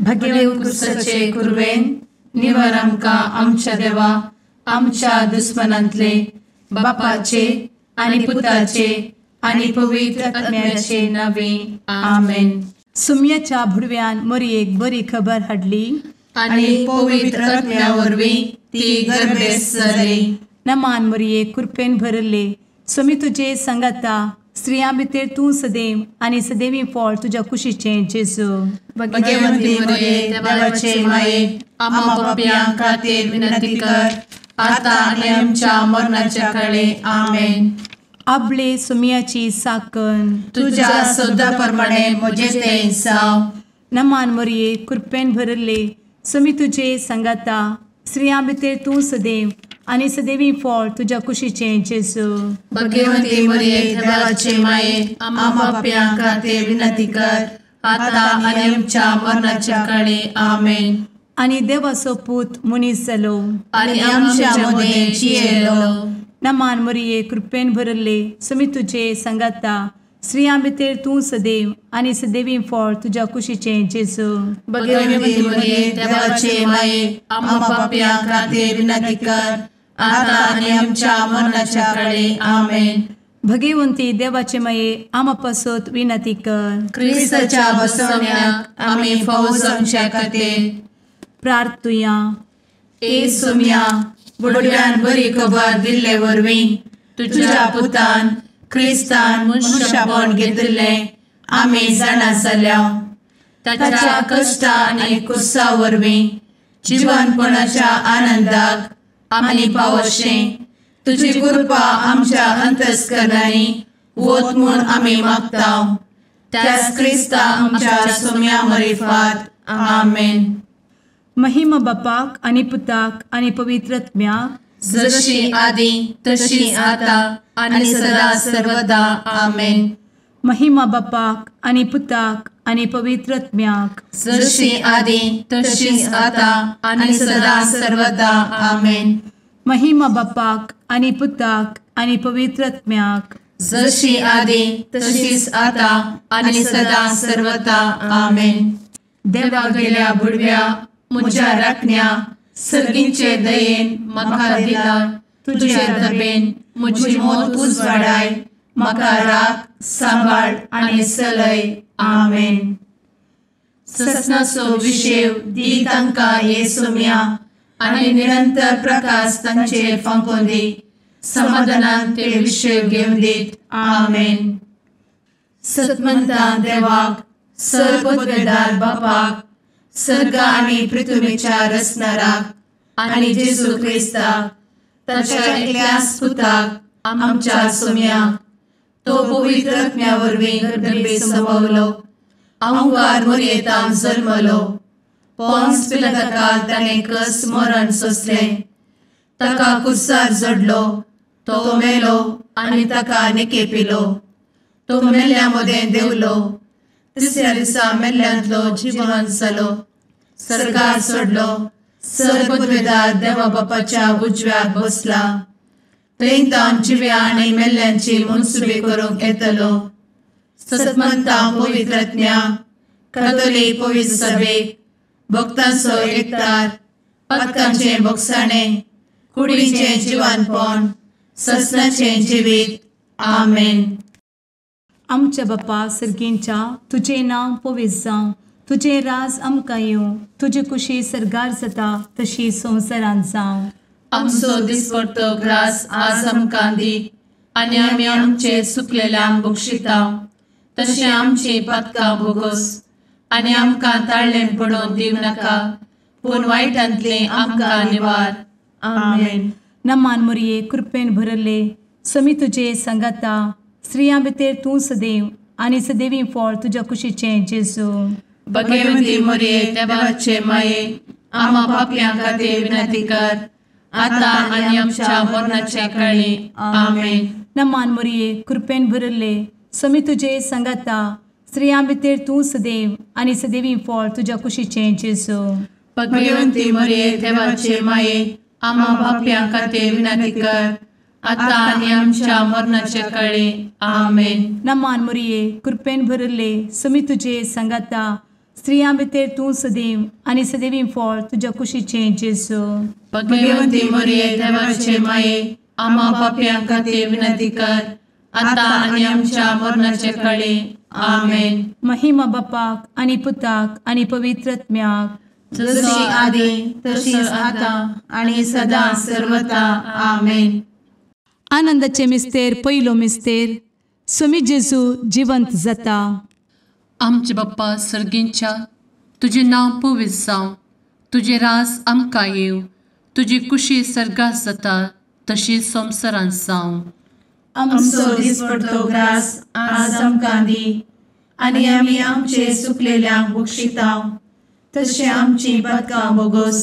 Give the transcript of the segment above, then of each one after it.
भगे उत्कृष्टाचे कुर्वेन निवार आमकां आमच्या देवा आमच्या दुस्मनांतले बापाचे आनी पुताचे आनी पवित्र आत्म्याचे नावे आमेन. सुम्याच्या भुडव्यान मरयेक बरी खबर हाडली आनी पवित्र आत्म्या वरवीं ती गर्भेस जाली. नमान मरयेक कृपेन भरले सुमी तुजे संगता स्त्रियां भितर तूं सदैव आनी सदैवी फळ तुज्या कुशीचें जेजू. भगवंती मरिये देवाचे माये आम्हा पाप्यां खातीर विनंती कर आता आनी आमच्या मरणाच्या काळी आमेन. आपले सुमयाची साकन तुझ्या सोदा प्रमाणे म्हजे तें जाव. नमान मरये कृपेन भरले सुमी तुजे संगता स्त्रियां भितर तूं सदैव आनी सदैवी फळ तुज्या कुशीचें जेजू. भगवंती मरिये देवाचे माये आम्हा पाप्यां खातीर विनंती कर आता आनी आमच्या मरणाच्या काळी आमेन. आनी देवाचो पूत मनीस जालो आनी आमच्या मदीं जियेलो. नमान मरये कृपेन भरले सुमी तुजे संगता स्त्रियां भितर तूं सदैव आनी सदैवी फळ तुज्या कुशीचें जेजू. भगवंती मरिये देवाचे माये आम्हा पाप्यां खातीर विनंती कर आता आनी आमच्या मरणाच्या काळी आमेन. भगवंती देवाचे माये आमा पासत विनंती कर. क्रिस्ताच्या बसवण्याक आमी फावो जावच्या खातीर प्रार्थुया. ए सुम्या बुडव्यान बरी खबर दिल्ले वरवीं तुज्या पुतान क्रिस्तान मनशापण घेतिल्लें आमी जाणा जाल्या. ताच्या कश्टा आनी कुसा वरवीं जिवनपणाच्या आनंदाक आमी पावशें तुजी कृपा आमच्या अंतस्करणांनी वत म्हूण आमी मागतांव. त्याच क्रिस्ता आमच्या सुम्या मरिफात आमेन. महिमा बापाक आनी पुताक आनी पवित्र आत्म्याक जशी आदी तशी आता आनी सदा सर्वदा आमेन. महिमा बापाक आनी पुताक आनी पवित्र आत्म्याक जशी आदी तशीच आता आनी सदा सर्वदा आमेन. महिमा बापाक आनी पुताक आनी पवित्र आत्म्याक जशी आदी तशीच आता आनी सदा सर्वदा आमेन. देवा गेल्या बुडव्या म्हज्या राखण्या सर्गींचे दयेन म्हाका दिला तुजे दबेन म्हजी मोत उजवाडाय म्हाका राख सांबाळ आनी चलय आमेन. ससनाचो विशेव दी तांकां हे सुम्या आनी निरंतर प्रकाश तांचेर फांकून दी. समाधानान ते विशेव घेवन दीत आमेन. सतमंता देवाक सर्वपदवेदार बापाक सर्ग आनी पृथ्वीच्या रचणाराक आनी जेजू क्रिस्ताक ताच्या एकल्याच पुताक आमच्या सुम्याक तो पवित्र आत्म्या वरवीं गर्भे संभवलो. अंगार मरयेंत जल्मलो. पोंस पिलाताकाल ताणें कस मरण सोंसलें. ताका कुर्सार जडलो. तो मेलो आनी ताका निकेपिलो. तो मेल्ल्या मदें देंवलो. तिसऱ्या दिसा मेल्ल्यांतलो जिवंत जालो. सर्गार चडलो. सर्वपदवेदार देवा बापाच्या उजव्याक बसला. थंय जिव्या आनी मेल्ल्यांची मनसुबी करूंक येतलो. सतमंता पवित्र आत्म्या कातोलीक पवित्र सभेक भक्तांचो एकठार पातकांचें भोगसाणें कुडीचें जिवनपण ससनाचें जिवीत आमेन. आमच्या बापा सर्गींच्या तुजें नांव पवित्र जावं. तुजें राज आमकां येवं. तुजी कुशी सर्गार जाता तशी संवसारांत जावं. आमचो दिसपडटो ग्रास आज आमकां दी आनी आमी आमचे चुकलेल्यांक बक्षितांव. तशें आमची पातकां भोगोस आनी आमकां ताळ्ळें पडोवन दिव नाका पूण वायटांतलें आमकां निवार आमेन. नमान मरये कृपेन भरले समी तुजे संगता स्त्रियां भितर तूं सदैव आनी सदैवी फळ तुज्या कुशीचें जेजू. भगवंती मरिये देवाचे माये आम्हा पाप्यां खातीर विनंती कर आता आनी आमच्या मरणाच्या काळी आमेन. नमान मरये कृपेन भरले समी तुजे संगता स्त्रियां भितर तूं सदैव आनी सदैवी फळ तुज्या कुशीचें जेजू. भगवंती मरिये देवाचे माये आम्हा पाप्यां खातीर विनंती कर आता आनी आमच्या मरणाच्या काळी आमेन. नमान मरये कृपेन भरले समी तुजे संगता स्त्रियां भितर तूं सदैव आनी सदैवी फळ तुज्या कुशीचें जेजू. भगवंती मरिये देवाचे माये आम्हा पाप्यां खातीर विनंती कर आता आनी आमच्या मरणाचे काळी. आमेन. महिमा बापाक आनी पुताक आनी पवित्रत्म्याक, जशी आदी तशीच आता आणि सदा सर्वदा. आमेन. आनंदाचे मिस्तेर पयलो मिस्तेर, स्वामी जेजू जिवंत जाता. आमचे बाप्पा सर्गींच्या, तुझे नांव पवित्र जावं, तुझे राज आमकां येवं, तुजी कुशी सर्गात जाता तशी संवसारांत जावं. आमचो दिसपडटो ग्रास आज आमकां दी, आनी आमी आमचे सुकलेल्यांक बक्षितांव, तशें आमची पातकां बोगोस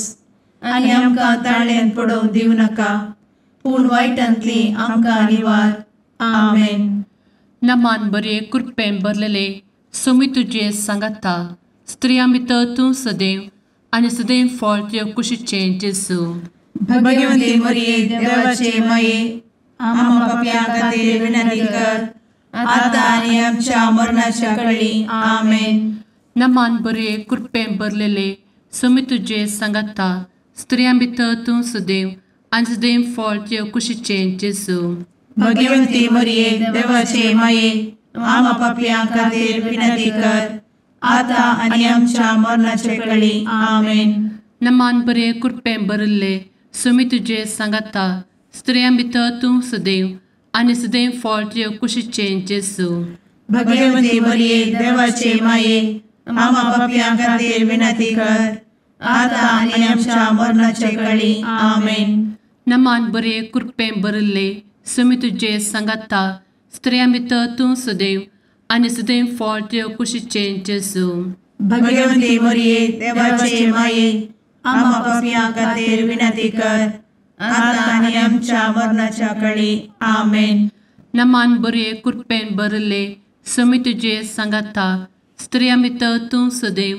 आनी आमकां ताळ्यान पडोवंक दिवं नाका, पूण वायटांतली आमकां निवार. आमेन. नमान बरे कृपेन भरलेले स्वामी तुजे सांगाता, स्त्रियां भितर तूं सदैव आनी सदैव फळ तुज्या कुशीचें जेजू. भगवंती मरिये देवाचे माये आम्हा पाप्यां खातीर विनंती कर आता आनी आमच्या मरणाच्या काळी. आमेन. नमान बरे कृपेन भरलेले स्वामी तुजे सांगाता, स्त्रियां भितर तूं सदैव आनी सदैव फळ तुज्या कुशीचें जेजू. भगवंती मरिये देवाचे माये आम्हा पाप्यां खातीर विनंती कर आता आनी आमच्या मरणाचे काळी. आमेन. नमान बरे कृपेन भरले स्वामी तुजे सांगाता, स्त्रियां भितर तूं सदैव आनी सदैव फळ तुज्या कुशीचें जेजू. भगवंती मरिये देवाचे माये आम्हा पाप्यां खातीर विनंती कर आता आनी आमच्या मरणाचे काळी. आमेन. नमान बरे कृपेन भरले स्वामी तुजे सांगाता, स्त्रियां भितर तूं सदैव आनी सदैव फळ तुज्या कुशीचें जेजू. भगवंती मरिये देवाचे माये आम्हा पाप्यां खातीर विनंती कर आता आनी आमच्या मरणाच्या काळी. आमेन. नमान बरे कृपेन भरले स्वामी तुजे सांगाता, स्त्रियां भितर तूं सदैव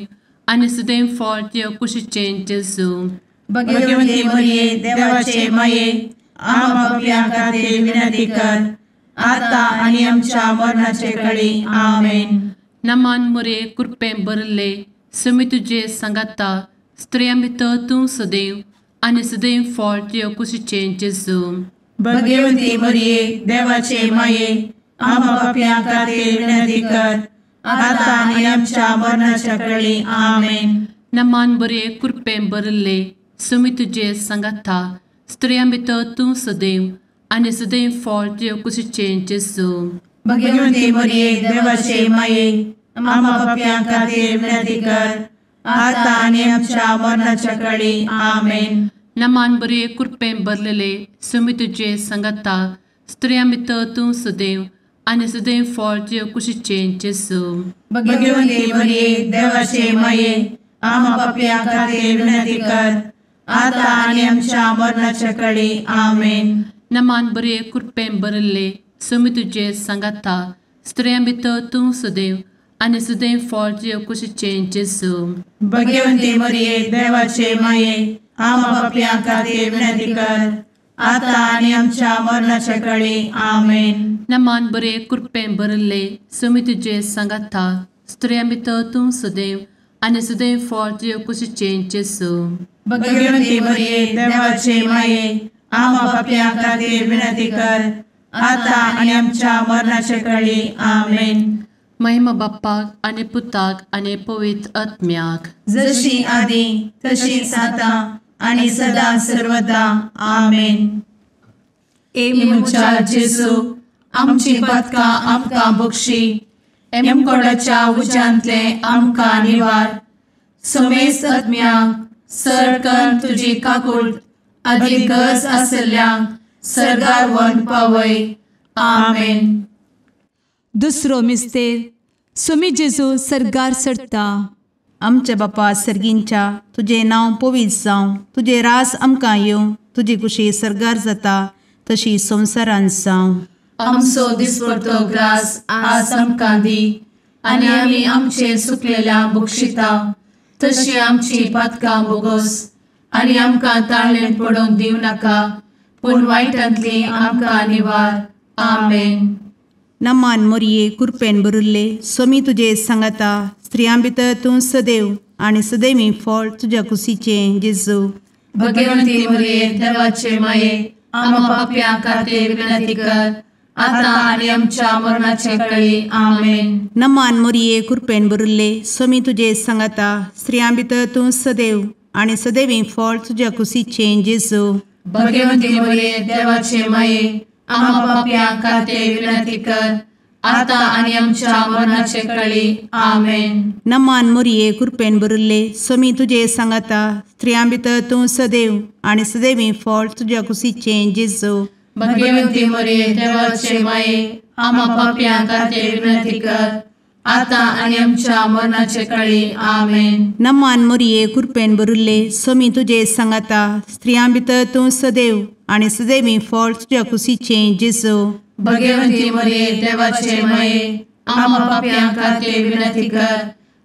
आनी सदैव फळ तुज्या कुशीचें जेजू. भगवंती मरिये देवाचे माये आम्हा पाप्यां खातीर विनंती कर आता आनी आमच्या मरणाचे काळी. आमेन. नमान बरे कृपेन भरले स्वामी तुजे सांगाता, स्त्रियां भितर तूं सदैव आनी सदैव फळ तुज्या कुशीचें जेजू. भगवंती मरिये देवाचे माये आम्हा पाप्यां खातीर विनंती कर आता आनी आमच्या मरणाच्या काळी. आमेन. नमान बरे कृपेन भरले स्वामी तुजे सांगाता, स्त्रियां भितर तूं सदैव आनी सदैव फळ तुज्या कुशीचें जेजू. भगवंती मरिये देवाचे माये आम्हा पाप्यां खातीर विनंती कर आता आनी आमच्या मरणाच्या काळी. आमेन. नमान बरे कृपेन भरलेले स्वामी तुजे सांगाता, स्त्रियां भितर तूं सदैव आनी सदैव फळ तुज्या कुशीचें जेजू. भगवंती मरिये देवाचे माये आम्हा पाप्यां खातीर विनंती कर आता आनी आमच्या मरणाच्या काळी. आमेन. नमान बरे कृपेन भरले स्वामी तुजे सांगाता, स्त्रियां भितर तूं सदैव आनी सदैव फळ तुज्या कुशीचें जेजू. भगवंती मरिये देवाचे माये आम्हा पाप्यां खातीर विनंती कर आता आनी आमच्या मरणाच्या काळी. आमेन. नमान बरे कृपेन भरले स्वामी तुजे सांगाता, स्त्रियां भितर तूं सदैव आनी सदैव फळ तुज्या कुशीचें जेजू. भगवंती मरिये देवाचे माये आम्हा पाप्यां खातीर विनंती कर आता आनी आमच्या मरणाच्या काळी. आमेन. महिमा बाप्पाक आनी पुताक आनी पवित्र आत्म्याक, जशी आदी तशीच आता आणि सदा सर्वदा. आमेन. मुचा जेजू आमची पातकां आमकां बक्षी, एमकोडाच्या उज्यांतले आमकां निवार. समेस्त आत्म्यांक सरकन तुजी काकूट, आदी गरज आसल्यांक सर्गार व्हरून पावय. आमेन. दुसरो मिस्तेर, स्वामी जेजू सर्गार सरता. आमचे बापा सर्गींच्या, तुझे नांव पवित्र जावं, तुझे रास आमकां येवं, तुजी कुशी सर्गार जाता तशी संवसारांत जावं. आमचो दिसपडटो ग्रास आज आमकां दी, आनी आमी आमचे सुकलेल्यांक बक्षितांव, तशी आमची पातकां बोगोस आनी आमकां ताळ्यान पडोवंक दिवं नाका, पूण वायटांतली आमकां निवार. आमेन. नमान मोरये कृपेन भरुल्ले स्वामी तुझे सांगता स्त्रियां भितर तूं सदैव आणि सदैवी फळ तुझ्या कुशीचे जेजू. भगवंती मरिये देवाचे माये आम्हा पाप्यां खातीर विनंती कर आता आणि आमच्या मरणाचे काळी आमेन. नमान मोरये कृपेन भरुल्ले स्वामी तुझे सांगता स्त्रियां भितर तूं सदैव आणि सदैवी फळ तुझ्या कुशीचे जेजू. भगवंती मरिये देवाचे माये आम्हा पाप्यां खातीर विनंती कर आता आणि आमच्या मरणाचे काळी आमेन. नमान मोरये कृपेन भरुल्ले स्वामी तुझे सांगता स्त्रियां भितर तूं सदैव आणि सदैवी फळ तुझ्या कुशीचे जेजू. भगवंती मरिये देवाचे माये आम्हा पाप्यां खातीर विनंती कर आता आणि आमच्या मरणाचे काळी आमेन. नमान मोरये कृपेन भरुल्ले स्वामी तुझे सांगता स्त्रियां भितर तूं सदैव आणि सदैवी फळ तुझ्या कुशीचे जेजू. भगवंती मरिये देवाचे माये आम्हा पाप्यां खातीर विनंती कर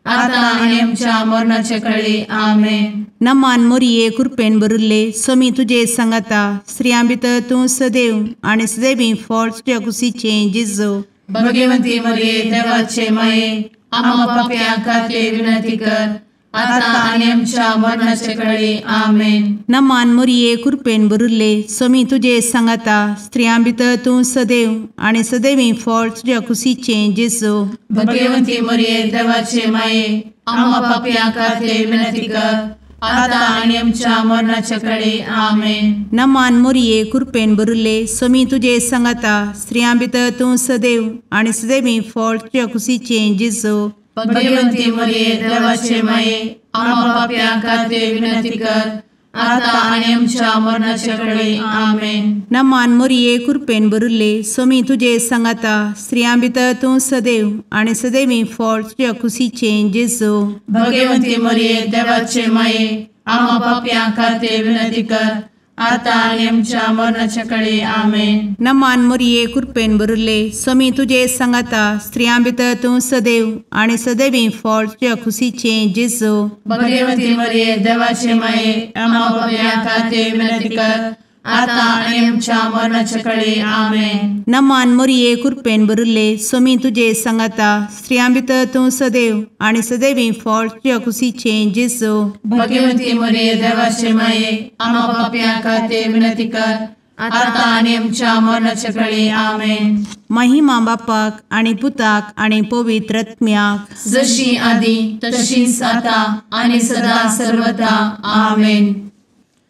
आता आणि आमच्या मरणाचे काळी आमेन. नमान मोरये कृपेन भरुल्ले स्वामी तुझे सांगता स्त्रियां भितर तूं सदैव आणि सदैवी फळ तुझ्या कुशीचे जेजू. भगवंती मरिये देवाचे माये आम्हा पाप्यां खातीर विनंती कर आता आणि आमच्या मरणाचे काळी आमेन. नमान मोरये कृपेन भरुल्ले स्वामी तुझे सांगता स्त्रियां भितर तूं सदैव आणि सदैवी फळ तुझ्या कुशीचे जेजू. भगवंती मरिये देवाचे माये आम्हा पाप्यां खातीर विनंती कर आता आणि आमच्या मरणाचे काळी आमेन. नमान मोरये कृपेन भरुल्ले स्वामी तुझे सांगता स्त्रियां भितर तूं सदैव आणि सदैवी फळ तुझ्या कुशीचे जेजू. भगवंती मरिये देवाचे माये आम्हा पाप्यां खातीर विनंती कर आता आणि आमच्या मरणाचे काळी आमेन. नमान मोरये कृपेन भरुल्ले स्वामी तुझे सांगता स्त्रियां भितर तूं सदैव आणि सदैवी फळ तुझ्या कुशीचे जेजू. भगवंती मरिये देवाचे माये आम्हा पाप्यां खातीर विनंती कर आता आणि आमच्या मरणाच्या काळी आमेन. नमान मोरये कृपेन भरुल्ले स्वामी तुझे सांगता स्त्रियां भितर तूं सदैव आणि सदैवी फळ तुझ्या कुशीचे जेजू. भगवंती मरिये देवाचे माये आम्हा पाप्यां खातीर विनंती कर आता आणि आमच्या मरणाच्या काळी आमेन. नमान मोरये कृपेन भरुल्ले स्वामी तुझे सांगता स्त्रियां भितर तूं सदैव आणि सदैवी फळ तुझ्या कुशीचे जेजू. भगवंती मरिये देवाचे माये आम्हा पाप्यां खातीर विनंती कर आता आणि आमच्या मरणाच्या काळी आमेन. महिमा बापाक आणि पुताक आणि पवित्र आत्म्याक जशी आधी तशीच आता आणि सदा सर्वदा आमेन.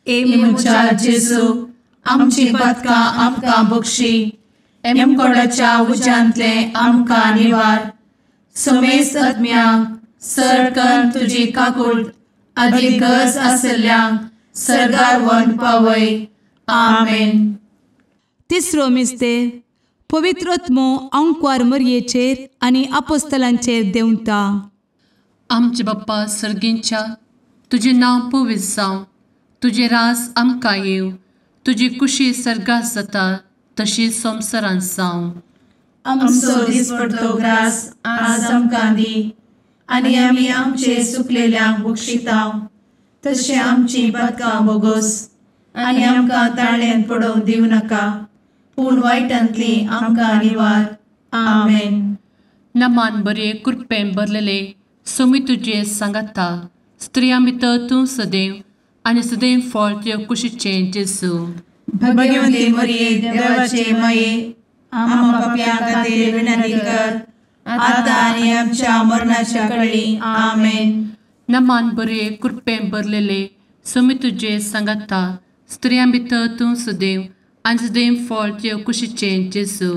एमच्या जेजू आमची पदकां आमकां बक्षी एमकोडाच्या उज्यांतले आमकां निवार. समेस्त आत्म्यांक सरकन तुजी काकूट अधिक गरज आसल्ल्यांक सरगार व्हरून पावय. आमेन. तिसरो मिस्तेर पवित्र आत्मो अंकवार मरयेचेर आनी आपोस्तलांचेर देंवता. आमचे बाप्पा सर्गींच्या तुजें नांव पवित्र जावं, तुजें रास आमकां येव, तुजी कुशी सर्गास जाता तशीच संवसारांत जावं. आमचो दिसपडटो ग्रास आज आमकां दी आनी आमी आमचे चुकलेल्यांक बक्षितांव, तशें आमची पदकां बोगोस आनी आमकां ताळ्यान पडोवंक दिवं नाका, पूण वायटांतली आमकां निवार. आमेन. नमान बरे कृपेन भरलेले सोमी तुजे सांगता स्त्रियां भितर तूं सदैव आनी सदैव फळ तुज्या कुशीचे जेजू. भगवंती मरिये देवाचे माये आम्हा पाप्यां खातीर विनंती कर आता आनी आमच्या मरणाच्या काळी आमेन. नमान बरे कृपेन भरलेले सोमी तुजे सांगता स्त्रियां भितर तूं सदैव आनी सदैव फळ तुज्या कुशीचे जेजू.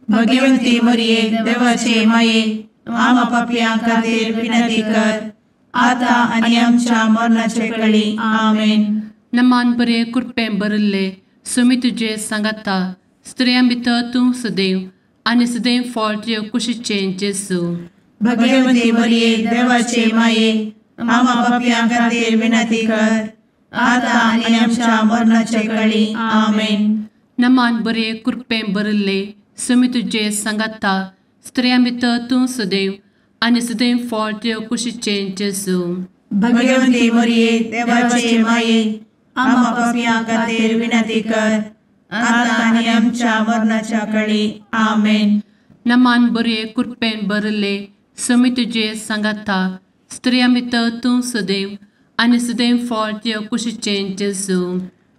भगवंती मरिये देवाचे माये आम्हा पाप्यां खातीर विनंती कर आता आनी आमच्या मरणाचे काळी आमेन. नमान बरे कृपेन भरले सोमी तुजे सांगता स्त्रियां भितर तूं सदैव आनी सदैव फळ तुज्या कुशीचे जेजू. भगवंती मरिये देवाचे माये आम्हा पाप्यां खातीर विनंती कर आता आनी आमच्या मरणाचे काळी आमेन. नमान बरे कृपेन भरले सोमी तुजे सांगता स्त्रियां भितर तूं सदैव आनी सदैव फळ तुज्या कुशीचे जेजू. भगवंती मरिये देवाचे माये आम्हा पाप्यां खातीर विनंती कर आता आनी आमच्या मरणाच्या काळी आमेन. नमान बरे कृपेन भरले समी तुझे सांगाता स्त्रियां भितर तूं सदैव आनी सदैव फळ तुझ्या कुशीचें जेजू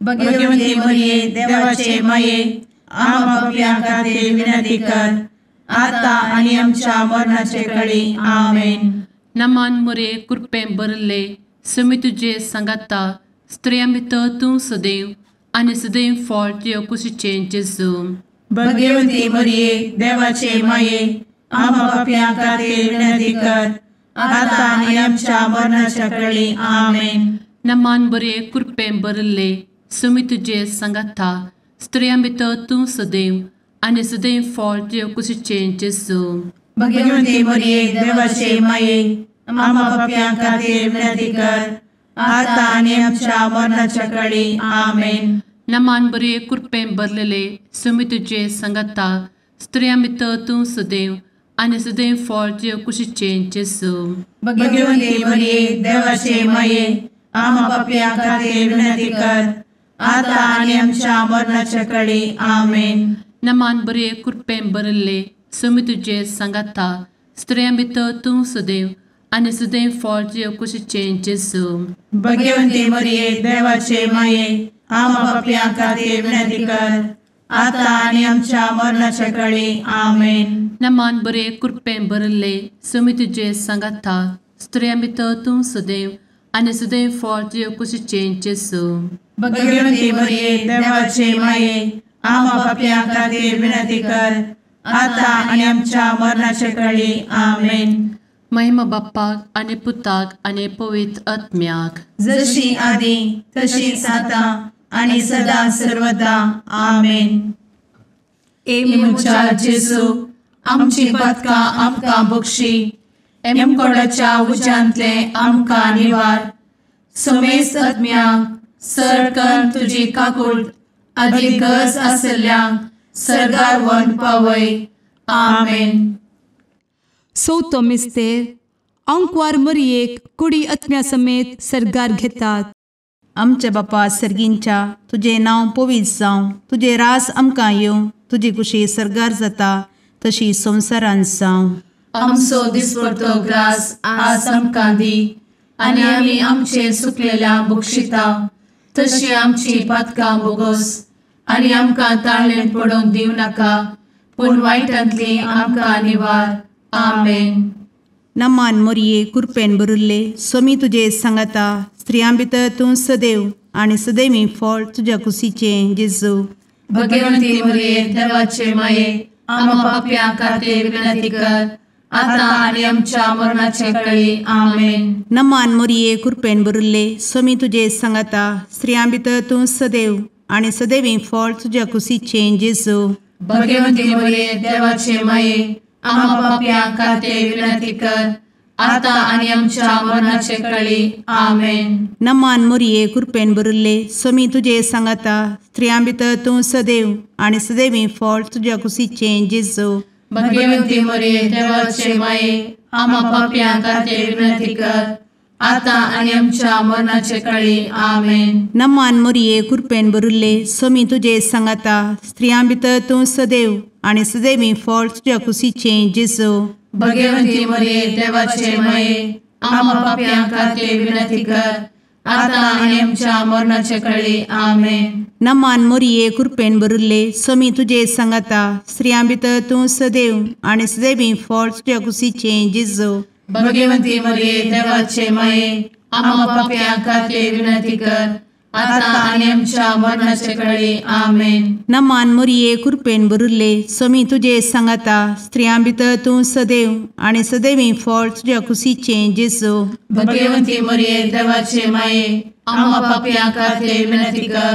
भगवंती मरिये देवाचे माये आम्हा पापियां खातीर विनंती कर आता आणि आमच्या मरणाचे काळी आमेन. नमान बरे कृपेन भरले समी तुझे सांगाता स्त्रियां भितर तूं सदैव आनी सदैव फळ तुझ्या कुशीचें जेजू भगवंती मरिये देवाचे माये आम्हा पापियां खातीर विनंती कर आता आणि आमच्या मरणाच्या काळी आमेन. नमान बरे कृपेन भरले समी तुझे सांगाता स्त्रियां भितर तूं सदैव आनी सदैव फळ तुझ्या कुशीचें जेजू भगवंती मरिये देवाचे माये आम्हा पापियां खातीर विनंती कर आता आणि आमच्या मरणाच्या काळी आमेन. नमान बरे कृपेन भरलेले समी तुझे सांगाता स्त्रियां भितर तूं सदैव आनी सदैव फळ तुझ्या कुशीचें जेजू भगवंती मरिये देवाचे माये आम्हा पापियां खातीर विनंती कर आता आणि आमच्या मरणाच्या काळी आमेन. नमान बरे कृपेन भरले समी तुझे सांगाता स्त्रियां भितर तूं सदैव आनी सदैव फळ तुझ्या कुशीचें जेजू भगवंती मरिये देवाचे माये आम्हा पापियां खातीर विनंती कर आता आणि आमच्या मरणाच्या काळी आमेन. नमान बरे कृपेन भरले समी तुझे सांगाता स्त्रियां भितर तूं सदैव आनी सदैव फळ तुझ्या कुशीचें जेजू भगवंती मरिये देवाचे माये आम्हा पापियां खातीर विनंती कर आता आणि आमच्या मरणाच्या काळी आमेन. महिमा बाप्पाक आनी पुताक आनी पवित्र आत्म्याक जशी आदी तशीच आता आणि सदा सर्वदा आमेन. मुचा जेजू आमची पदकां आमकां बक्षी एमकोडाच्या उज्यांतले आमकां निवार समेस्त आत्म्यांक सरकन तुजी काकूट अधिक गरज आसल्यांक सरगार वन पावय. आमेन. चवथो मिस्तेर अंकवार मरियेक कुडी आत्म्या समेत सरगार घेतात. आमच्या बापा सर्गींच्या तुझे नांव पवित्र जावं, तुझे रास आमकां येवं, तुजी कुशी सरगार जाता तशी संवसारांत जावं. आमचो दिसपडटो ग्रास आज आमकां दी आनी आमी आमचे सुकलेल्यांक बक्षिता तशी आमची पातकां बोगोस आनी आमकां ताळ्ळेन पडोवंक दिवं नाका पूण वायटांतली आमकां निवार. आमेन. नमान मरिये कृपेन भरिल्ले समी तुजे सांगाता स्त्रियां भितर तूं सदैव आनी सदैवी फळ तुज्या कुशीचें जेजू भगवंती मरिये देवाचे माये आम्हा पापियां खातीर विनंती कर आता आनी आमच्या मरणाचे काळी. आमेन. नमान मरिये कृपेन भरिल्ले समी तुजे सांगाता स्त्रियां भितर तूं सदैव आनी सदैवी फळ तुज्या कुशीचें जेजू भगवंती मरिये देवाचे माये आम्हा पापियां खातीर विनंती कर आता आनी आमच्या मरणाचे काळी. आमेन. नमान मरिये कृपेन भरिल्ले समी तुजे सांगाता स्त्रियां भितर तूं सदैव आनी सदैवी फळ तुज्या कुशीचें जेजू भगवंती मरिये देवाचे माये आम्हा पापियां खातीर विनंती कर आता आनी आमच्या मरणाचे काळी. आमेन. नमान मरिये कृपेन भरिल्ले समी तुजे सांगाता स्त्रियां भितर तूं सदैव आनी सदैवी फळ तुज्या कुशीचें जेजू भगवंती मरिये देवाचे माये आम्हा पापियां खातीर विनंती कर आता आनी आमच्या मरणाचे काळी. आमेन. नमान मरिये कृपेन भरिल्ले समी तुजे सांगाता स्त्रियां भितर तूं सदैव आनी सदैवी फळ तुज्या कुशीचें जेजू भगवंती मरिये देवाचे माये आम्हा पापियां खातीर विनंती कर आता आनी आमच्या मरणाचे काळी. आमेन. नमान मरिये कृपेन भरिल्ले समी तुजे सांगाता स्त्रियां भितर तूं सदैव आनी सदैवी फळ तुज्या कुशीचें जेजू भगवंती मरिये देवाचे माये आम्हा पापियां खातीर विनंती कर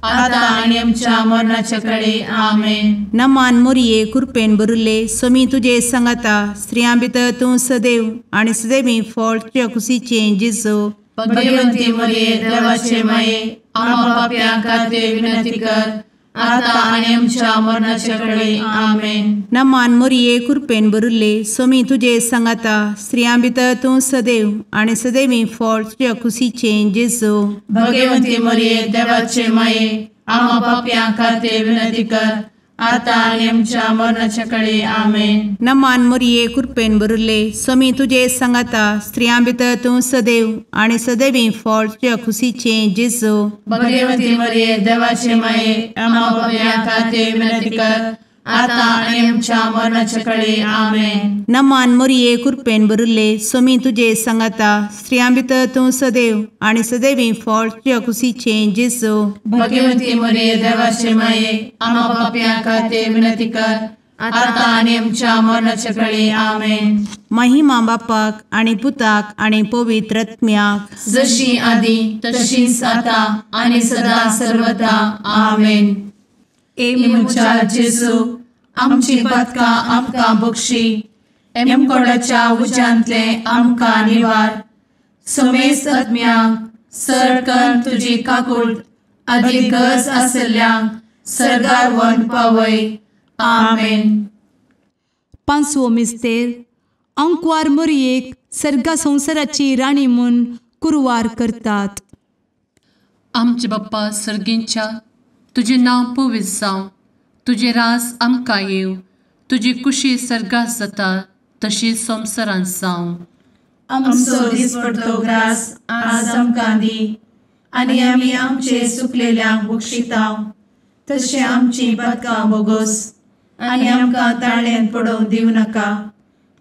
आता आनी आमच्या मरणाचे काळी. आमेन. नमान मरिये कृपेन भरिल्ले समी तुजे सांगाता स्त्रियां भितर तूं सदैव आनी सदैवी फळ तुज्या कुशीचें जेजू भगवंती मरिये देवाचे माये आम्हा पापियां खातीर विनंती कर आता आनी आमच्या मरणाचे काळी. आमेन. नमान मरिये कृपेन भरिल्ले समी तुजे सांगाता स्त्रियां भितर तूं सदैव आनी सदैवी फळ तुज्या कुशीचें जेजू भगवंती मरिये देवाचे माये आम्हा पापियां खातीर विनंती कर आता आणि आमच्या मरणाच्या काळी आमेन. नमान मोरये कृपेन बरुले स्वामी तुझे सांगाता स्त्रियां भितर तूं सदैव आणि सदैवी फळ तुझ्या खुशीचे जेजू. भगवती मरिये देवाचे माये आम्हा पापियां खातीर विनंती कर, आता आणि आमच्या मरणाच्या काळी आमेन. नमान मोरये कृपेन बरुले स्वामी तुझे सांगाता स्त्रियां भितर तूं सदैव आणि सदैवी फळ तुझ्या खुशीचे जेजू. भगवती मरिये देवाचे माये आम्हा पापियां खातीर विनंती कर, आता आणि आमच्या मरणाच्या काळी आमेन. महिमा बापाक आणि पुताक आणि पवित्र आत्म्याक जशी आधी तशीच आता आणि सदा सर्वदा आमेन. एमुच्या जेजू आमची पदकां आमकां बक्षी, एमकोडाच्या उज्यांतले आमकां निवार. समेस्त आत्म्यांक सरकन तुजी काकूट अधिक गरज आसल्ल्यांक सर्गार व्हरून पावय. आमेन. पांचवो मिस्तेर अंकवार मोरयेक सर्गा संवसाराची राणी म्हूण कुरवार करतात. आमचे बाप्पा सर्गींच्या तुझे नांव पवित्र जावं, तुझे रास आमकां येव, तुजी कुशी सर्गास जाता तशी संवसारांत जावं. आमचो दिसपडटो ग्रास आज आमकां दी, आनी आमी आमचे सुकलेल्यांक बक्षितांव. तशें आमची पदकां बोगोस आनी आमकां ताळ्यान पडोवंक दिवं नाका,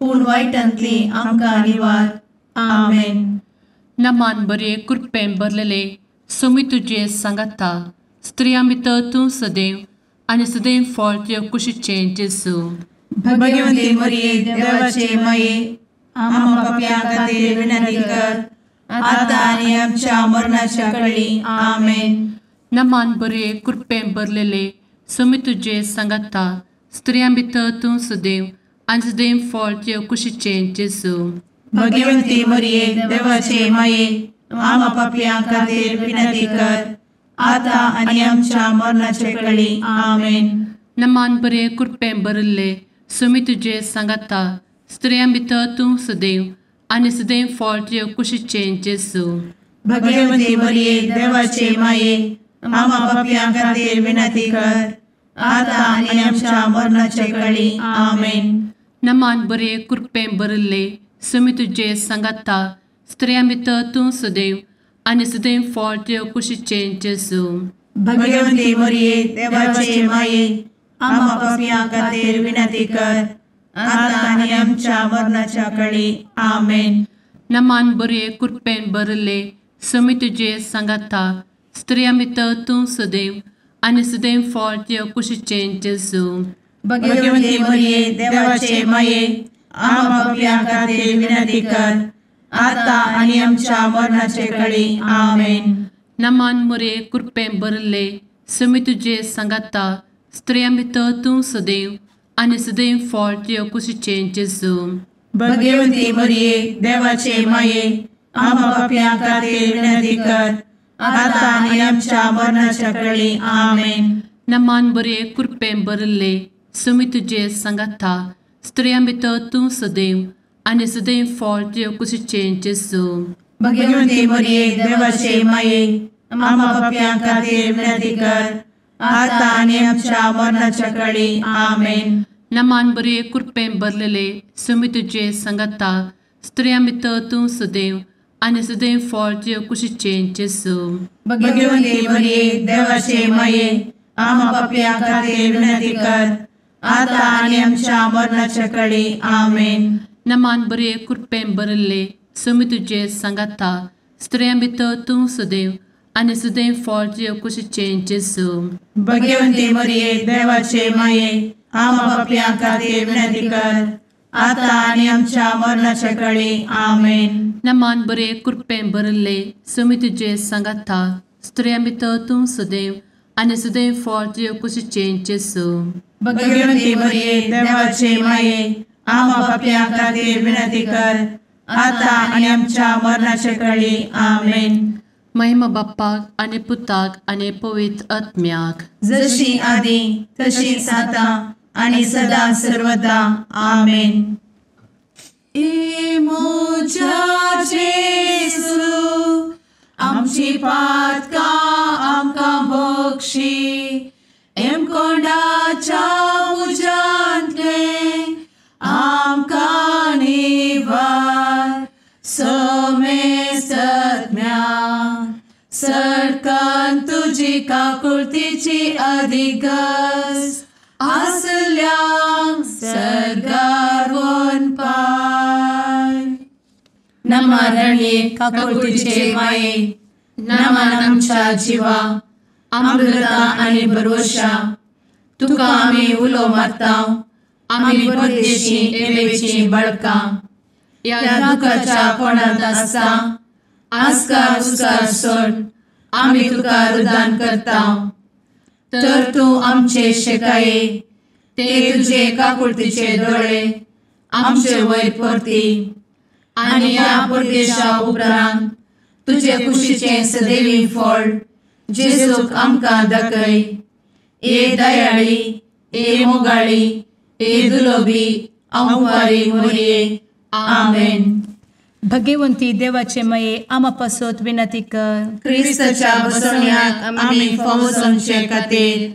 पूण वायटांतली आमकां निवार. आमेन. नमान बरे कृपेन भरलेले सोमी तुझे सांगाता स्त्रियां भितर तूं सदैव आणि सदैव फळ तुझ्या कुशीचे जेजू. भगवती मरिये देवाचे माये आम्हा पापियां खातीर विनंती कर, आता आनी आमच्या मरणाच्या काळी आमेन. नमान बरे कृपेन भरलेले सोमी तुझे सांगाता स्त्रियां भितर तूं सदैव आणि सदैव फळ तुझ्या कुशीचे जेजू. भगवती मरिये देवाचे माये आम्हा पापियां खातीर विनंती कर, आता आनी आमच्या मरणाच्या काळी आमेन. नमान बरे कृपेन भरले सोमी तुझे सांगाता स्त्रियां भितर तूं सदैव आणि सदैव फळ तुझ्या कुशीचे जेजू. भगवती मरिये देवाचे माये आम्हा पापियां खातीर विनंती कर, आता आनी आमच्या मरणाच्या काळी आमेन. नमान बरे कृपेन भरले सोमी तुझे सांगाता स्त्रियां भितर तूं सदैव आणि सदैव फळ तुझ्या कुशीचे जेजू. भगवती मरिये देवाचे माये आम्हा पापियां खातीर विनंती कर, आता आनी आमच्या मरणाच्या काळी आमेन. नमान बरे कृपेन भरले सोमी तुझे सांगाता स्त्रियां भितर तूं सदैव आणि सदैव फळ तुझ्या कुशीचे जेजू. भगवती मरिये देवाचे माये आम्हा पापियां खातीर विनंती कर, आता आनी आमच्या मरणाच्या काळी आमेन. नमान बरे कृपेन भरले सोमी तुझे सांगाता स्त्रियां भितर तूं सदैव आणि सदैव फळ तुझ्या कुशीचे जेजू. भगवती मरिये देवाचे माये आम्हा पापियां खातीर विनंती कर, आता आनी आमच्या मरणाच्या काळी आमेन. नमान बरे कृपेन भरले सोमी तुझे सांगाता स्त्रियां भितर तूं सदैव आणि सदैव फळ तुझ्या कुशीचे जेजू. भगवती मरिये देवाचे माये आम्हा पापियां खातीर विनंती कर, आता आनी आमच्या मरणाच्या काळी आमेन. नमान बरे कृपेन भरलेले सोमी तुझे सांगाता स्त्रियां भितर तूं सदैव आणि सदैव फळ तुझ्या कुशीचे जेजू. भगवती मरिये देवाचे माये आम्हा पापियां खातीर विनंती कर, आता आनी आमच्या मरणाच्या काळी आमेन. नमान बरे कृपेन भरले सोमी तुझे सांगाता स्त्रियां भितर तूं सदैव आणि सदैव फळ तुझ्या कुशीचे जेजू. भगवती मरिये देवाचे माये आम्हा पापियां खातीर विनंती कर, आता आनी आमच्या मरणाच्या काळी आमेन. नमान बरे कृपेन भरले सोमी तुझे सांगाता स्त्रियां भितर तूं सदैव आणि सदैव फळ तुझ्या कुशीचे जेजू. भगवती मरिये देवाचे माये आम्हा पापियां खातीर विनंती कर, आता आनी आमच्या मरणाच्या काळी आमेन. महिमा बाप्पाक आणि पुताक आणि पवित्र आत्म्याक जशी आधी तशीच आता आणि सदा सर्वदा आमेन. मोजा जेसू आमची पातकां आमकां बक्षी, एम कोंडाच्या तुझी काकुळतीची अधिगस आसल्या सर्गार वन पाय. नमारणे काकुळतीचे माये नमान आमच्या जिवा अमृता आणि भरोशा तुका आम्ही उलो मारताव. आम्ही परदेशी येवेची बळका या दुखाच्या कोणात असता आस्कार उस्कार सोड आम्ही तुका रुदान करताव. तर तू आमचे शेकाये ते तुझे काकुळतीचे डोळे आमचे वयर परती आणि या परदेशा उपरांत तुझे कुशीचे सदैवी फळ जेजूक आमकां दाखय. ए दयाळी ए मोगाळी ए दुलोबी अंवारी मोरये. आमेन. भगवंती देवाचे मये आमा पासत विनंती कर. क्रिस्ताच्या बसवण्याक आम्ही फावो समचे खातीर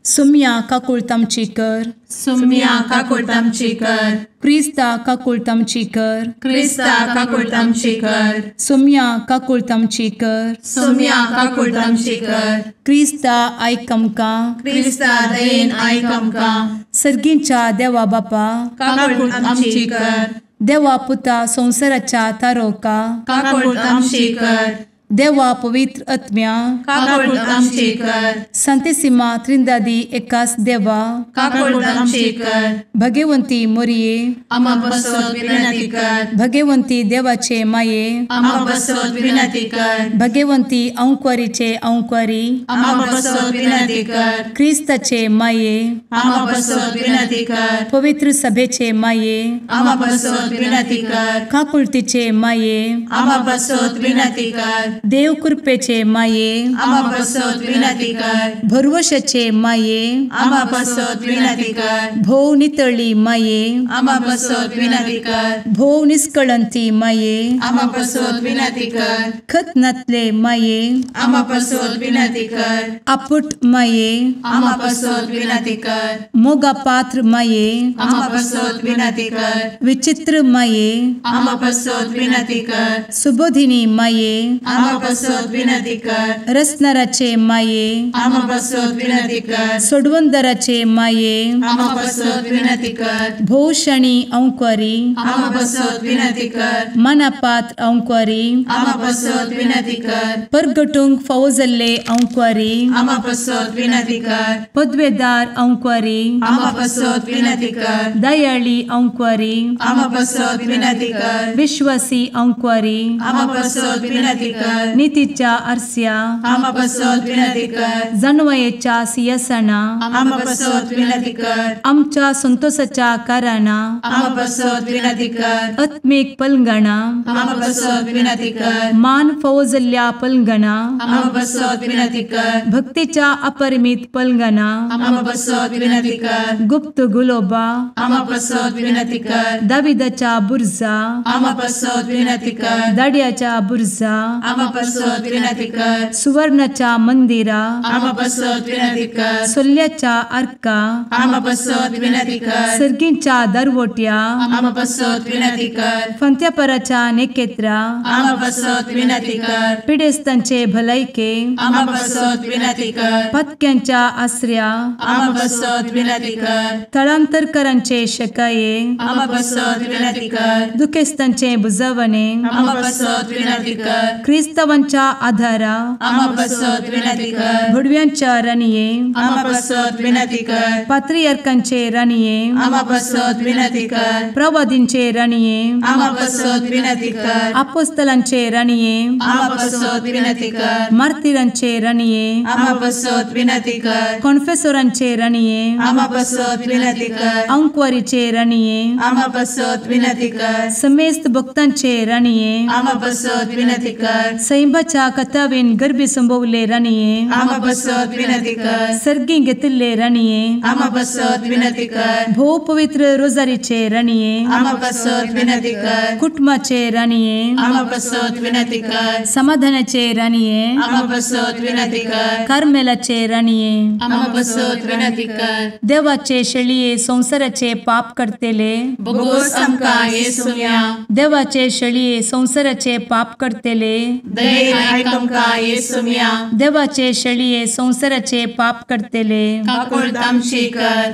सुम्या काकुळतामची कर. सुम्या काकुळतामची कर. क्रिस्ता काकुळतामची कर. क्रिस्ता काकुळतामची कर. सुम्या काकुळतामची कर. सुम्या काकुळतामची कर. क्रिस्ता आयक आमकां. क्रिस्ता दयेन आयक आमकां. सर्गींच्या देवा बापा काकुळतामची कर. देवा पुता संसाराच्या तारोका काकुळतामची कर. देवा पवित्र आत्म्या काकुळतामची कर. सांतेसिमा त्रिंदादी एकाच देवा काकुळतामची कर. भगवंती मोरये आमा बसवत विनंती कर. भगवंती देवाचे माये आमा बसवत विनंती कर. भगवंती अंकुरीचे अंकुरी आमा बसवत विनंती कर. ख्रिस्ताचे माये आमा बसवत विनंती कर. पवित्र सभेचे माये आमा बसवत विनंती कर. काकुळतीचे माये आमा बसवत विनंती कर. देव कृपेचे माये आमा बसवत विनंती कर. भरवशाचे माये आमा बसवत विनंती कर. भोव नितळी माये आमा बसवत विनंती कर. भोव निष्कळंती माये आमा बसवत विनंती कर. खतनातले माये आमा बसवत विनंती कर. आपुट माये आमा बसवत विनंती कर. मोगा पात्र माये आमा बसवत विनंती कर. विचित्र माये आमा बसवत विनंती कर. सुबोधिनी माये आमा बसवत विनंती कर. रसनाराचे माये आमा बसवत विनंती कर. सोडवंदराचे माये आमा बसवत विनंती कर. भोषणी अंकुरी आमा बसवत विनंती कर. मनापात्र अंकुरी आमा बसवत विनंती कर. परगटूंक फौजल्ले अंकुरी आमा बसवत विनंती कर. पदवेदार अंकुरी आमा बसवत विनंती कर. दयाळी अंकुरी आमा बसवत विनंती कर. विश्वासी अंकुरी आमा बसवत विनंती कर. नीतीच्या आरस्या आमा बसवत विनंती कर. जाणवायेच्या सिंहासना आमा बसवत विनंती कर. आमच्या संतोषाच्या कारणा आमा बसवत विनंती कर. आत्मिक पलंगणा आमा बसवत विनंती कर. मान फौजल्ल्या पलंगणा आमा बसवत विनंती कर. भक्तीच्या अपरिमित पलंगणा आमा बसवत विनंती कर. गुप्त गुलोबा आमा बसवत विनंती कर. दाविदाच्या बुर्जा आमा बसवत विनंती कर. दाड्याच्या बुर्जा आमा बसवत विनंती कर. सुवर्णाच्या मंदिरा आमा बसवत विनंती कर. सोल्याच्या अर्का आमा बसवत विनंती कर. सर्गींच्या दरवोट्या आमा बसवत विनंती कर. फंत्यापराच्या नेकेत्रा आमा बसवत विनंती कर. पिडेस्तांचे भलायके आमा बसवत विनंती कर. पथक्यांच्या आसऱ्या आमा बसवत विनंती कर. स्थळांतरकरांचे शकाये आमा बसवत विनंती कर. दुखेस्तांचे बुजावणे आमा बसवत विनंती कर. ख्रिस्तवांच्या आधारा आमा बसवत विनंती कर. भडव्यांच्या राणीये आमा बसवत विनंती कर. पात्रियार्कांचे राणीये आमा बसवत विनंती कर. प्रवादींचे राणीये आमा बसवत विनंती कर. अपोस्तलांचे राणीये आमा बसवत विनंती कर. मार्तिरांचे राणीये आमा बसवत विनंती कर. कॉन्फेसोरांचे राणीये आमा बसवत विनंती कर. अंकुरीचे राणीये आमा बसवत विनंती कर. समेस्त भक्तांचे राणीये आमा बसवत विनंती कर. सैंबाच्या कथावेन गर्भी संभवले राणीये आमा बसवत विनंती कर. सर्गी घेतले राणीये आमा बसवत विनंती कर. भो पवित्र रोजारीचे राणीये आमा बसवत विनंती कर. कुटुंबाचे राणीये आमा बसवत विनंती कर. समाधानाचे राणीये आमा बसवत विनंती कर. कार्मेलाचे राणीये आमा बसवत विनंती कर. देवाचे शेळिये संसाराचे पाप करतेले बोगोस आमकां येसूया. देवाचे शेळिये संसाराचे पाप करतेले दये आयक आमकां येसू म्या देवाचे शेळये संवसाराचे पाप करतेले काकूळ आमची कर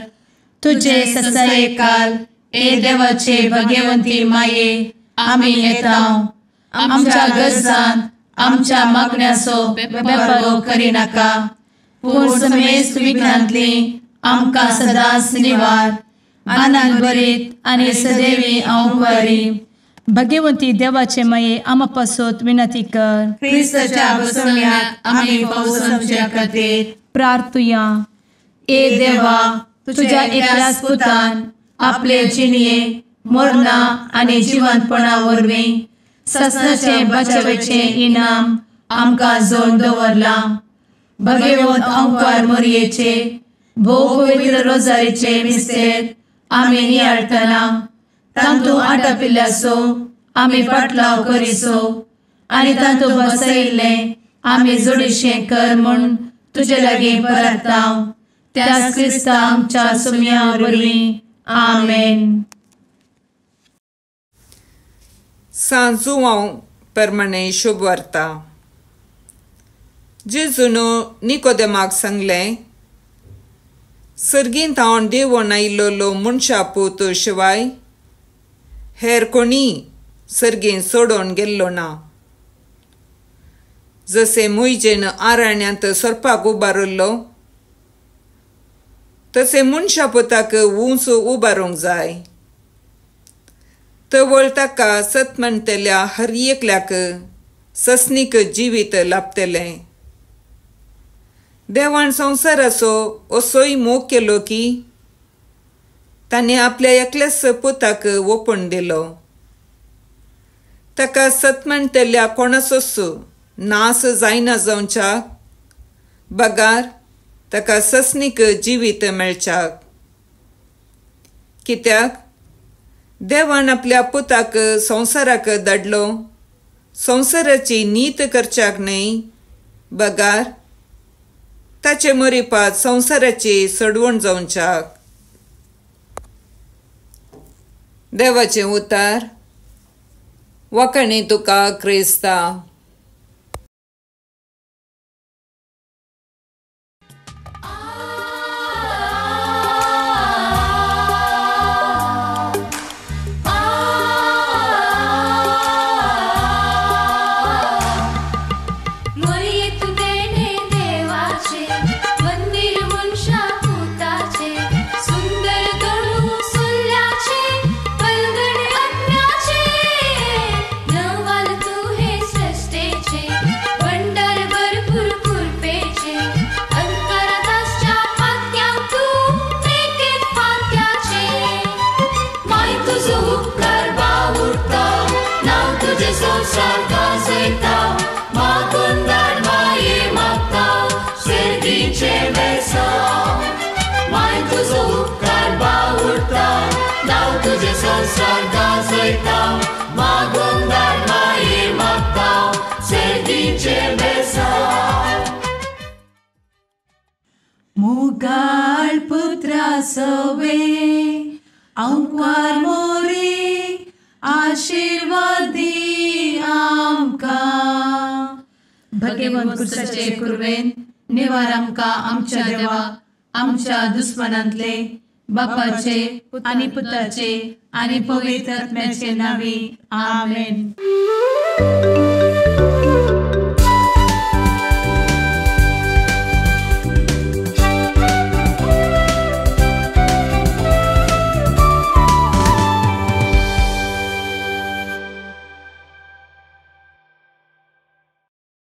तुझे ससाये काल ए देवाचे भगवंती माये आमी येता आमच्या गरजांत आमच्या मागण्याचो बेपारो करी नाका पूण समेस्त विघ्नांतली आमकां सदांच निवार आनंद बरीत आनी सदैवी आंवकारी भगवंती देवाचे माये आमा पासत विनंती कर क्रिस्ताच्या बसवण्यात आमी पावस आमच्या खातीर प्रार्थुया ए देवा तुझ्या एकल्याच पुतान आपले जिणये मरणा आनी जिवंतपणा वरवीं ससनाचे बचावेचे इनाम आमकां जोड दवरला भगवंत आंवकार मोरयेचे भोव पवित्र रोजारीचे मिस्तेर आमी नियाळटना तांतू आटापिल्ल्यासो आमी पाटलाव करिसो आनी तांतू बसयिल्ले आमी जोडीशें कर म्हूण तुजे लागीं परतांव त्याच क्रिस्ता आमच्या सुम्या वरवीं आमेन. सांजुवांव परमणे शुभ वार्ता. जेजून निकोदेमाक सांगलें, सर्गींत हांव देवून आयिल्लो मनशा पूत शिवाय हेर कोणी सर्गींत सोडून गेल्लो ना. जसे मोइजेन आराण्यांत सरपाक उबारलो तसे मनशा पुताक उंच उबारूंक जाय. तवळ ताका सतमणतेल्या हर एकल्याक ससनीक जिवीत लाभतलें. देवान संवसाराचो असोय मोग केलो की ताणें आपल्या एकल्याच पुताक ओपून दिलो. ताका सतमणतेल्या कोणाचोच नास जायना जावच्याक बगार ताका ससनीक जिवीत मेळच्याक. कित्याक देवान आपल्या पुताक संवसाराक धाडलो संवसाराची नीत करच्याक न्हय बगार ताचे मरिपात संवसाराची सडवण जावच्याक. देवाचें उतार. वखणी तुका क्रिस्ता. मुगाळ पुत्रा सवे अंकार मोरी आशीर्वाद दी आमकां. भगवंत कुर्साचे कुरवेन निवार आमकां आमच्या देवा आमच्या दुस्मनांतले बापाचे आनी पुताचे आनी पवित्र आत्म्याचे नावी आमेन.